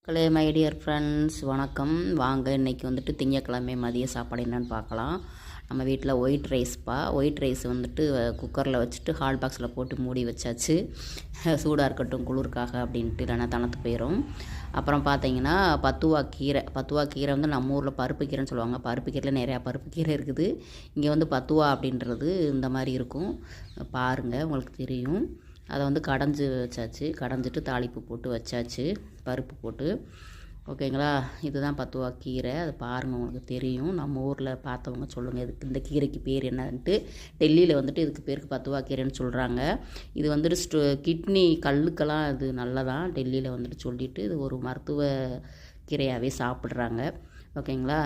Hello my dear friends, வணக்கம். வாங்க இன்றைக்கி வந்துட்டு திங்கக்கிழமை மதிய சாப்பாடு என்னென்னு பார்க்கலாம். நம்ம வீட்டில் ஒயிட் ரைஸ் வந்துட்டு குக்கரில் வச்சுட்டு ஹாட் பாக்ஸில் போட்டு மூடி வச்சாச்சு. சூடாக இருக்கட்டும் குளிர்க்காக அப்படின்ட்டு, இல்லைனா தணத்து போயிடும். அப்புறம் பார்த்தீங்கன்னா பத்துவா கீரை வந்து நம்ம ஊரில் பருப்பு கீரைன்னு சொல்லுவாங்க. பருப்பு கீரையில் நிறையா பருப்பு கீரை இருக்குது. இங்கே வந்து பத்துவா அப்படின்றது இந்த மாதிரி இருக்கும். பாருங்கள், உங்களுக்கு தெரியும். அதை வந்து கடைஞ்சி வச்சாச்சு. கடைஞ்சிட்டு தாளிப்பு போட்டு வச்சாச்சு, பருப்பு போட்டு. ஓகேங்களா, இதுதான் பத்துவா கீரை. அது பாருங்கள், உங்களுக்கு தெரியும். நம்ம ஊரில் பார்த்தவங்க சொல்லுங்கள், இதுக்கு இந்த கீரைக்கு பேர் என்னன்ட்டு. டெல்லியில் வந்துட்டு இதுக்கு பேருக்கு பத்துவா கீரைன்னு சொல்கிறாங்க. இது வந்துட்டு கிட்னி கல்லுக்கெல்லாம் இது நல்லதான் டெல்லியில் வந்துட்டு சொல்லிட்டு, இது ஒரு மருத்துவ கீரையாகவே சாப்பிட்றாங்க. ஓகேங்களா,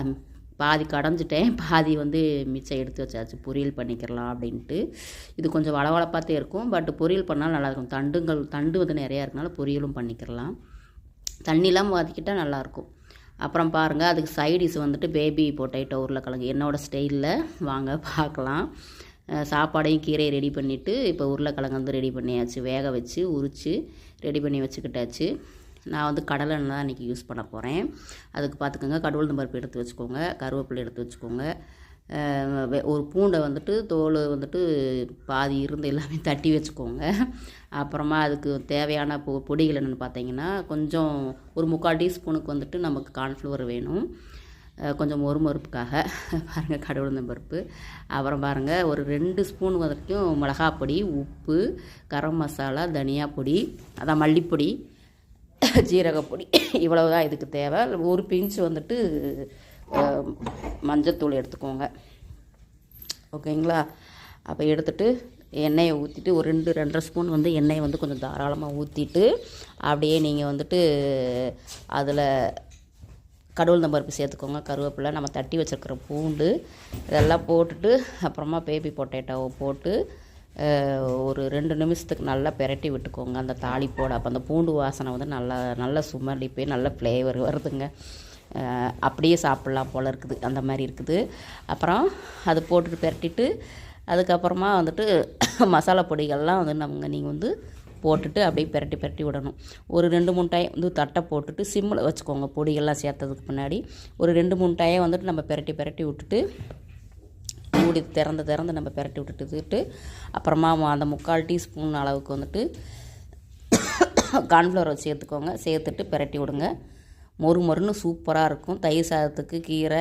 பாதி கடைஞ்சிட்டேன், பாதி வந்து மிச்சம் எடுத்து வச்சாச்சு. பொரியல் பண்ணிக்கிறலாம் அப்படின்ட்டு. இது கொஞ்சம் வளவளப்பாத்தே இருக்கும், பட் பொரியல் பண்ணாலும் நல்லாயிருக்கும். தண்டு வந்து நிறையா இருக்கனால பொரியலும் பண்ணிக்கிறலாம். தண்ணிலாம் ஊற்றிக்கிட்டால் நல்லாயிருக்கும். அப்புறம் பாருங்கள், அதுக்கு சைடிஸ் வந்துட்டு பேபி பொட்டேட்டோ உருளைக்கிழங்கு என்னோடய ஸ்டைலில். வாங்க பார்க்கலாம். சாப்பாடையும் கீரையை ரெடி பண்ணிவிட்டு இப்போ உருளைக்கிழங்கு வந்து ரெடி பண்ணியாச்சு. வேக வச்சு உரித்து ரெடி பண்ணி வச்சுக்கிட்டாச்சு. நான் வந்து கடலை எண்ணெய் தான் இன்றைக்கி யூஸ் பண்ண போகிறேன். அதுக்கு பார்த்துக்கோங்க, கடவுள் பருப்பு எடுத்து வச்சுக்கோங்க, கருவேப்பிலை எடுத்து வச்சுக்கோங்க. ஒரு பூண்டை வந்துட்டு தோல் வந்துட்டு பாதி இருந்து எல்லாமே தட்டி வச்சுக்கோங்க. அப்புறமா அதுக்கு தேவையான பொடிகள் என்னென்னு பார்த்தீங்கன்னா, கொஞ்சம் ஒரு 3/4 டீஸ்பூனுக்கு வந்துட்டு நமக்கு கார்ன்ஃப்ளவர் வேணும், கொஞ்சம் மொறுமொறுப்புக்காக. பாருங்கள், கடவுள் பருப்பு. அப்புறம் பாருங்கள், ஒரு 2 ஸ்பூன் வரைக்கும் மிளகாப்பொடி, உப்பு, கரம் மசாலா, தனியா பொடி, அதான் மல்லிப்பொடி, ஜீரகப்பொடி. இவ்வளவு தான் இதுக்கு தேவை. ஒரு பிஞ்ச் வந்துட்டு மஞ்சத்தூள் எடுத்துக்கோங்க. ஓகேங்களா, அப்போ எடுத்துகிட்டு எண்ணெயை ஊற்றிட்டு ஒரு 2-2.5 ஸ்பூன் வந்து எண்ணெயை வந்து கொஞ்சம் தாராளமாக ஊற்றிட்டு, அப்படியே நீங்கள் வந்துட்டு அதில் கடவுள் பருப்பு சேர்த்துக்கோங்க, கருவேப்பிலை, நம்ம தட்டி வச்சுருக்கிற பூண்டு இதெல்லாம் போட்டுட்டு, அப்புறமா பேபி பொட்டேட்டோவை போட்டு ஒரு 2 நிமிஷத்துக்கு நல்லா பெரட்டி விட்டுக்கோங்க அந்த தாளிப்போடு. அப்போ அந்த பூண்டு வாசனை வந்து நல்லா சுமலி போய் நல்ல ஃப்ளேவர் வருதுங்க. அப்படியே சாப்பிட்லாம் போல் இருக்குது, அந்த மாதிரி இருக்குது. அப்புறம் அது போட்டுட்டு பெரட்டிட்டு, அதுக்கப்புறமா வந்துட்டு மசாலா பொடிகள்லாம் வந்து நீங்கள் வந்து போட்டுட்டு அப்படியே பெரட்டி விடணும். ஒரு 2-3 டைம் வந்து தட்டை போட்டுட்டு சிம்மில் வச்சுக்கோங்க. பொடிகள்லாம் சேர்த்ததுக்கு முன்னாடி ஒரு 2-3 டைம் வந்துட்டு நம்ம பெரட்டி விட்டுட்டு, மூடி திறந்து நம்ம பெரட்டி விட்டுட்டு, அப்புறமா அந்த 3/4 டீஸ்பூன் அளவுக்கு வந்துட்டு கார்ன்ஃப்ளவரை சேர்த்துக்கோங்க. சேர்த்துட்டு பெரட்டி விடுங்க. மொறுன்னு சூப்பராக இருக்கும். தயிர் சாதத்துக்கு கீரை